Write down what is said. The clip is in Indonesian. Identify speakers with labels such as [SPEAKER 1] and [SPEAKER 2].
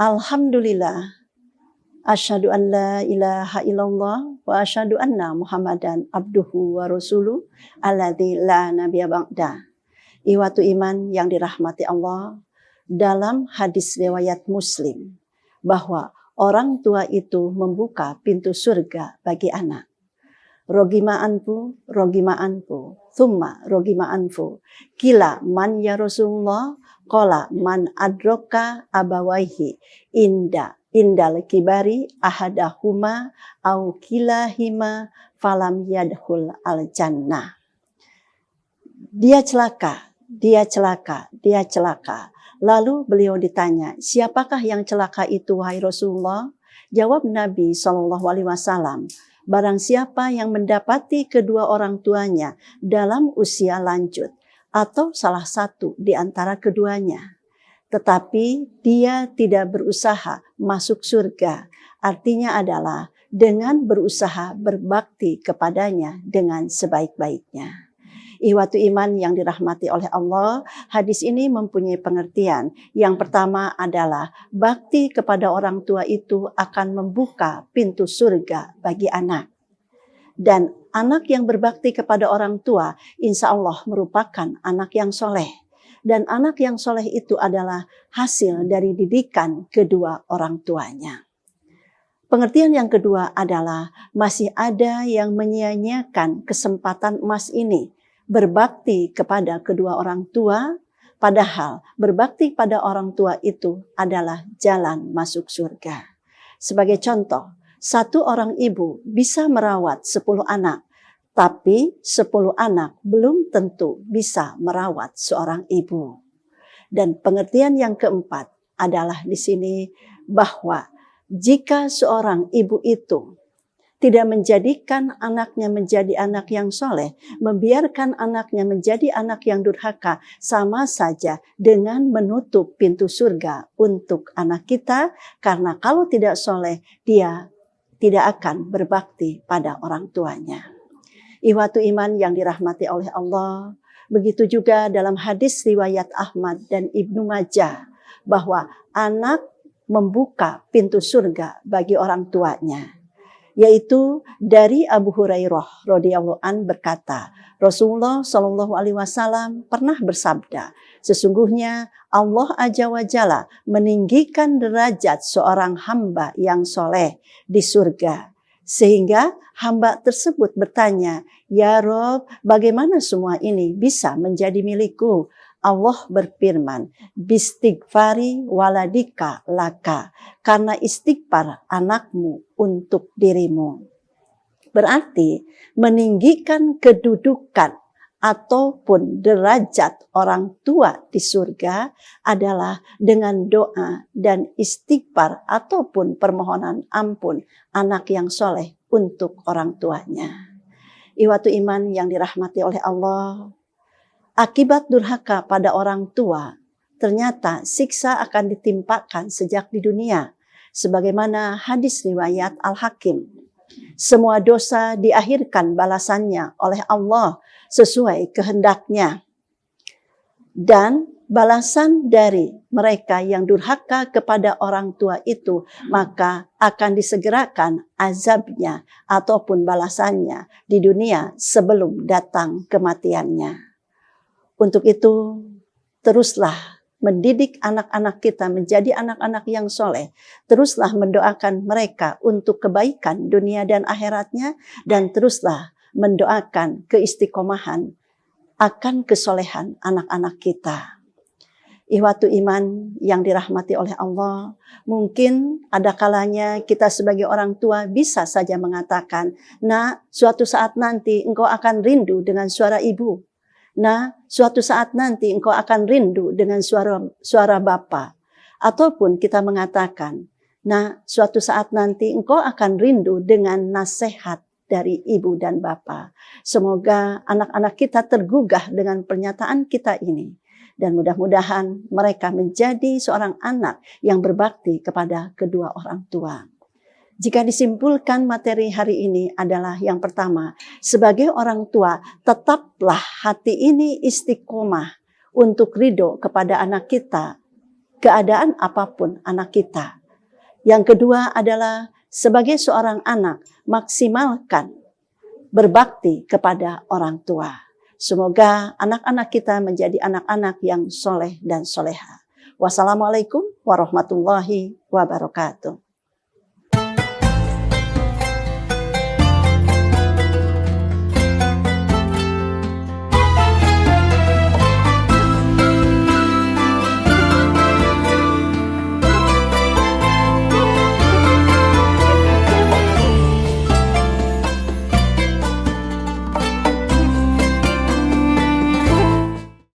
[SPEAKER 1] Alhamdulillah, asyhadu an la ilaha illallah wa asyhadu anna Muhammadan abduhu wa rasuluh alladzi la nabiyya ba'da. Iwatu iman yang dirahmati Allah, dalam hadis riwayat Muslim bahwa orang tua itu membuka pintu surga bagi anak. Rogima anfu, thumma rogima anfu. Kila man ya Rasulullah, qala man adroka abawaihi indal kibari ahadahuma au kilahima falam yadkhul al jannah. Dia celaka. Lalu beliau ditanya, siapakah yang celaka itu wahai Rasulullah? Jawab Nabi SAW, barang siapa yang mendapati kedua orang tuanya dalam usia lanjut atau salah satu di antara keduanya, tetapi dia tidak berusaha masuk surga, artinya adalah dengan berusaha berbakti kepadanya dengan sebaik-baiknya. Ihwatu iman yang dirahmati oleh Allah, hadis ini mempunyai pengertian. Yang pertama adalah bakti kepada orang tua itu akan membuka pintu surga bagi anak. Dan anak yang berbakti kepada orang tua, insya Allah merupakan anak yang soleh. Dan anak yang soleh itu adalah hasil dari didikan kedua orang tuanya. Pengertian yang kedua adalah masih ada yang menyia-nyiakan kesempatan emas ini, berbakti kepada kedua orang tua, padahal berbakti pada orang tua itu adalah jalan masuk surga. Sebagai contoh, satu orang ibu bisa merawat 10 anak, tapi 10 anak belum tentu bisa merawat seorang ibu. Dan pengertian yang keempat adalah di sini bahwa jika seorang ibu itu tidak menjadikan anaknya menjadi anak yang soleh, membiarkan anaknya menjadi anak yang durhaka, sama saja dengan menutup pintu surga untuk anak kita, karena kalau tidak soleh, dia tidak akan berbakti pada orang tuanya. Ihwatu iman yang dirahmati oleh Allah, begitu juga dalam hadis riwayat Ahmad dan Ibnu Majah, bahwa anak membuka pintu surga bagi orang tuanya. Yaitu dari Abu Hurairah radhiyallahu an berkata, Rasulullah SAW pernah bersabda, sesungguhnya Allah Azza wa Jalla meninggikan derajat seorang hamba yang soleh di surga. Sehingga hamba tersebut bertanya, ya Rob, bagaimana semua ini bisa menjadi milikku? Allah berfirman, bistighfari waladika laka, karena istighfar anakmu untuk dirimu. Berarti meninggikan kedudukan ataupun derajat orang tua di surga adalah dengan doa dan istighfar ataupun permohonan ampun anak yang soleh untuk orang tuanya. Ihwatu iman yang dirahmati oleh Allah, akibat durhaka pada orang tua, ternyata siksa akan ditimpakan sejak di dunia. Sebagaimana hadis riwayat Al-Hakim. Semua dosa diakhirkan balasannya oleh Allah sesuai kehendaknya. Dan balasan dari mereka yang durhaka kepada orang tua itu, maka akan disegerakan azabnya ataupun balasannya di dunia sebelum datang kematiannya. Untuk itu, teruslah mendidik anak-anak kita menjadi anak-anak yang soleh. Teruslah mendoakan mereka untuk kebaikan dunia dan akhiratnya. Dan teruslah mendoakan keistiqomahan akan kesolehan anak-anak kita. Ihwatu iman yang dirahmati oleh Allah, mungkin ada kalanya kita sebagai orang tua bisa saja mengatakan, nah suatu saat nanti engkau akan rindu dengan suara ibu. Nah, suatu saat nanti engkau akan rindu dengan suara bapa. Ataupun kita mengatakan, nah, suatu saat nanti engkau akan rindu dengan nasihat dari ibu dan bapa. Semoga anak-anak kita tergugah dengan pernyataan kita ini. Dan mudah-mudahan mereka menjadi seorang anak yang berbakti kepada kedua orang tua. Jika disimpulkan materi hari ini adalah yang pertama, sebagai orang tua tetaplah hati ini istiqomah untuk ridho kepada anak kita keadaan apapun anak kita. Yang kedua adalah sebagai seorang anak, maksimalkan berbakti kepada orang tua. Semoga anak-anak kita menjadi anak-anak yang soleh dan soleha. Wassalamualaikum warahmatullahi wabarakatuh.